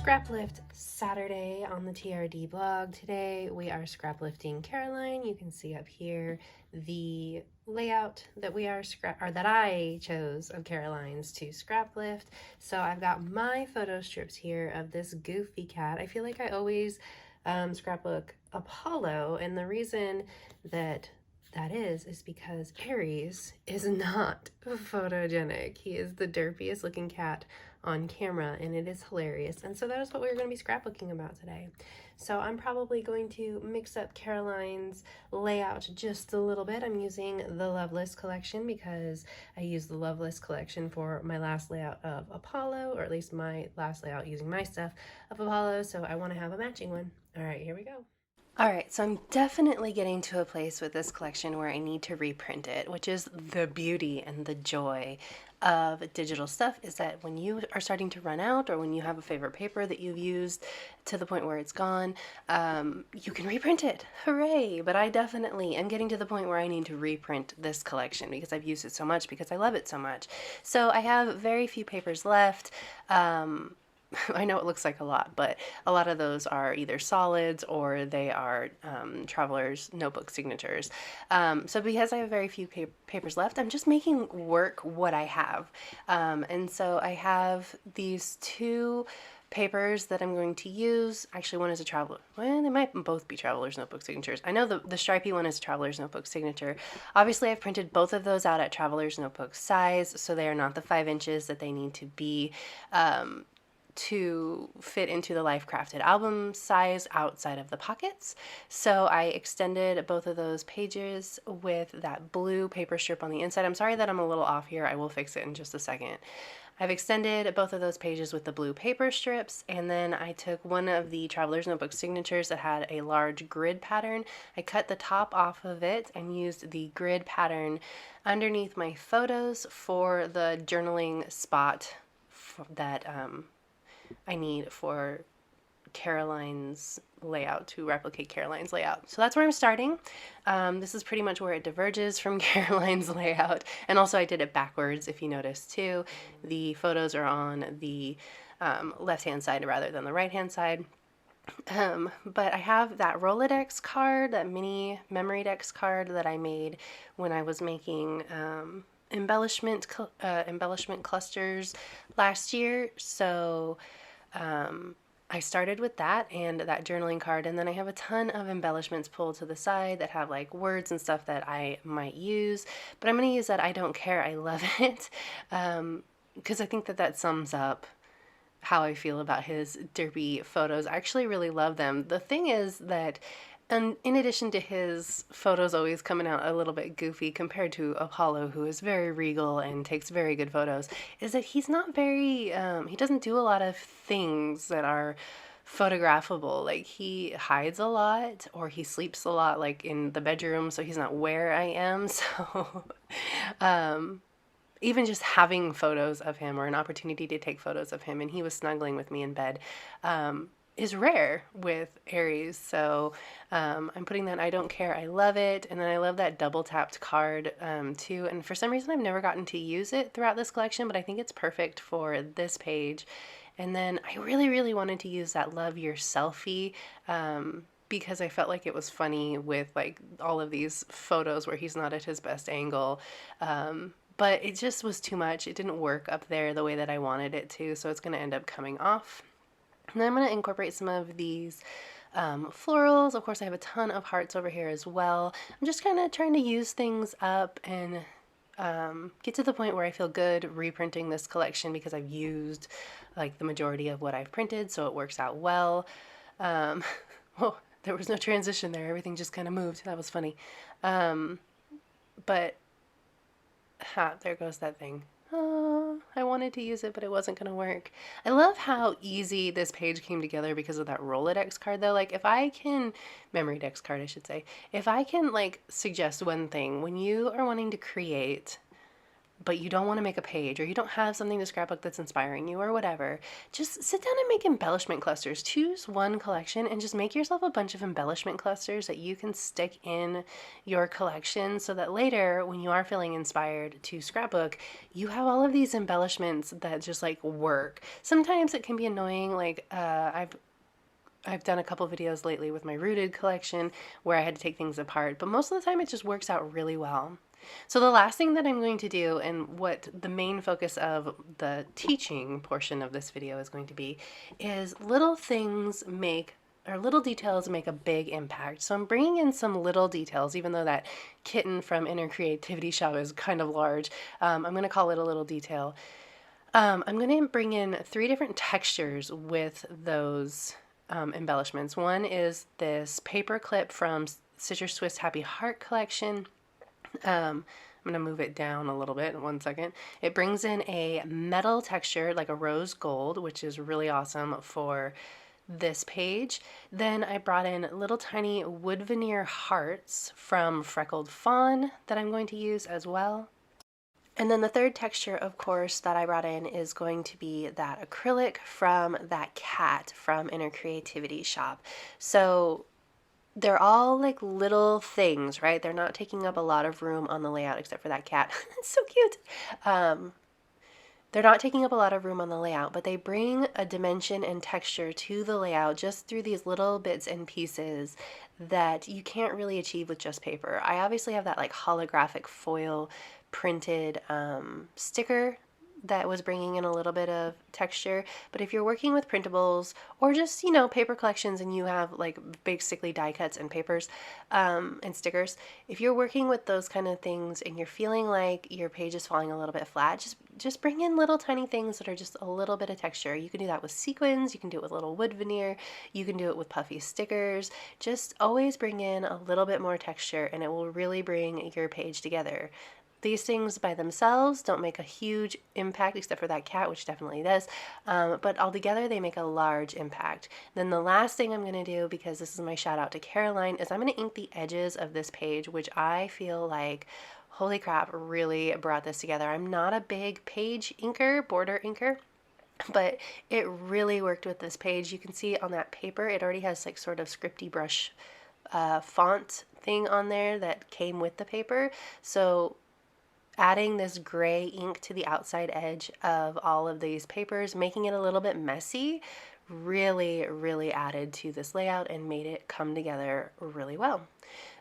Scraplift Saturday on the TRD blog. Today we are scraplifting Caroline. You can see up here the layout that that I chose of Caroline's to scraplift. So I've got my photo strips here of this goofy cat. I feel like I always scrapbook Apollo, and the reason that is because Aries is not photogenic. He is the derpiest looking cat on camera, and it is hilarious. And so that is what we're going to be scrapbooking about today. So I'm probably going to mix up Caroline's layout just a little bit. I'm using the Loveless collection because I used the Loveless collection for my last layout of Apollo, or at least my last layout using my stuff of Apollo, so I want to have a matching one. All right, here we go. All right, so I'm definitely getting to a place with this collection where I need to reprint it, which is the beauty and the joy of digital stuff, is that when you are starting to run out, or when you have a favorite paper that you've used to the point where it's gone, you can reprint it. Hooray! But I definitely am getting to the point where I need to reprint this collection because I've used it so much, because I love it so much. So I have very few papers left. I know it looks like a lot, but a lot of those are either solids or they are traveler's notebook signatures. So because I have very few papers left, I'm just making work what I have. And so I have these two papers that I'm going to use. Actually, one is a traveler. Well, they might both be traveler's notebook signatures. I know the stripy one is a traveler's notebook signature. Obviously, I've printed both of those out at traveler's notebook size, so they are not the 5 inches that they need to be to fit into the Life Crafted album size outside of the pockets. So I extended both of those pages with that blue paper strip on the inside. I'm sorry that I'm a little off here. I will fix it in just a second. I've extended both of those pages with the blue paper strips, and then I took one of the Traveler's Notebook signatures that had a large grid pattern. I cut the top off of it and used the grid pattern underneath my photos for the journaling spot that I need for Caroline's layout, to replicate Caroline's layout. So that's where I'm starting. This is pretty much where it diverges from Caroline's layout. And also I did it backwards, if you notice too. The photos are on the left-hand side rather than the right-hand side. But I have that Rolodex card, that mini memory dex card that I made when I was making embellishment clusters last year. So I started with that and that journaling card, and then I have a ton of embellishments pulled to the side that have like words and stuff that I might use, but I'm going to use that I don't care, I love it, because I think that sums up how I feel about his derpy photos. I actually really love them. The thing is that, and in addition to his photos always coming out a little bit goofy compared to Apollo, who is very regal and takes very good photos, is that he's not very, he doesn't do a lot of things that are photographable. Like, he hides a lot, or he sleeps a lot, like in the bedroom, so he's not where I am. So even just having photos of him, or an opportunity to take photos of him, and he was snuggling with me in bed, is rare with Aries. So I'm putting that I don't care, I love it. And then I love that double tapped card too. And for some reason I've never gotten to use it throughout this collection, but I think it's perfect for this page. And then I really wanted to use that love your selfie because I felt like it was funny with like all of these photos where he's not at his best angle. But it just was too much. It didn't work up there the way that I wanted it to, so it's going to end up coming off. And then I'm going to incorporate some of these florals. Of course, I have a ton of hearts over here as well. I'm just kind of trying to use things up and get to the point where I feel good reprinting this collection, because I've used like the majority of what I've printed, so it works out well. Oh, there was no transition there. Everything just kind of moved. That was funny. But there goes that thing. Oh, I wanted to use it, but it wasn't going to work. I love how easy this page came together because of that Rolodex card, though. Like, if I can, memory dex card, I should say, if I can, like, suggest one thing, when you are wanting to create but you don't want to make a page, or you don't have something to scrapbook that's inspiring you or whatever, just sit down and make embellishment clusters. Choose one collection and just make yourself a bunch of embellishment clusters that you can stick in your collection, so that later when you are feeling inspired to scrapbook, you have all of these embellishments that just like work. Sometimes it can be annoying, like I've done a couple videos lately with my rooted collection where I had to take things apart, but most of the time it just works out really well. So the last thing that I'm going to do, and what the main focus of the teaching portion of this video is going to be, is little things make, or little details make a big impact. So I'm bringing in some little details, even though that kitten from Inner Creativity Shop is kind of large. I'm going to call it a little detail. I'm going to bring in 3 different textures with those embellishments. One is this paper clip from Citrus Swiss Happy Heart collection. I'm going to move it down a little bit. 1 second. It brings in a metal texture like a rose gold, which is really awesome for this page. Then I brought in little tiny wood veneer hearts from Freckled Fawn that I'm going to use as well. And then the third texture, of course, that I brought in is going to be that acrylic from that cat from Inner Creativity Shop. So they're all like little things, right? They're not taking up a lot of room on the layout, except for that cat. It's so cute. They're not taking up a lot of room on the layout, but they bring a dimension and texture to the layout just through these little bits and pieces that you can't really achieve with just paper. I obviously have that like holographic foil printed sticker that was bringing in a little bit of texture, but if you're working with printables or just, you know, paper collections and you have like basically die cuts and papers and stickers, if you're working with those kind of things and you're feeling like your page is falling a little bit flat, just bring in little tiny things that are just a little bit of texture. You can do that with sequins, you can do it with little wood veneer, you can do it with puffy stickers. Just always bring in a little bit more texture and it will really bring your page together. These things by themselves don't make a huge impact, except for that cat, which definitely does, but altogether they make a large impact. Then the last thing I'm going to do, because this is my shout out to Caroline, is I'm going to ink the edges of this page, which I feel like, holy crap, really brought this together. I'm not a big page inker, border inker, but it really worked with this page. You can see on that paper, it already has like sort of scripty brush font thing on there that came with the paper. So adding this gray ink to the outside edge of all of these papers, making it a little bit messy, really added to this layout and made it come together really well.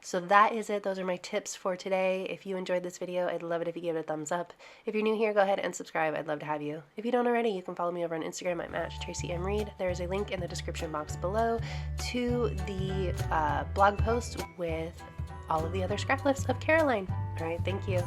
So that is it. Those are my tips for today. If you enjoyed this video, I'd love it if you give it a thumbs up. If you're new here, go ahead and subscribe. I'd love to have you. If you don't already, you can follow me over on Instagram at Traci M. Reed. There is a link in the description box below to the blog post with all of the other scrap lifts of Caroline. All right, thank you.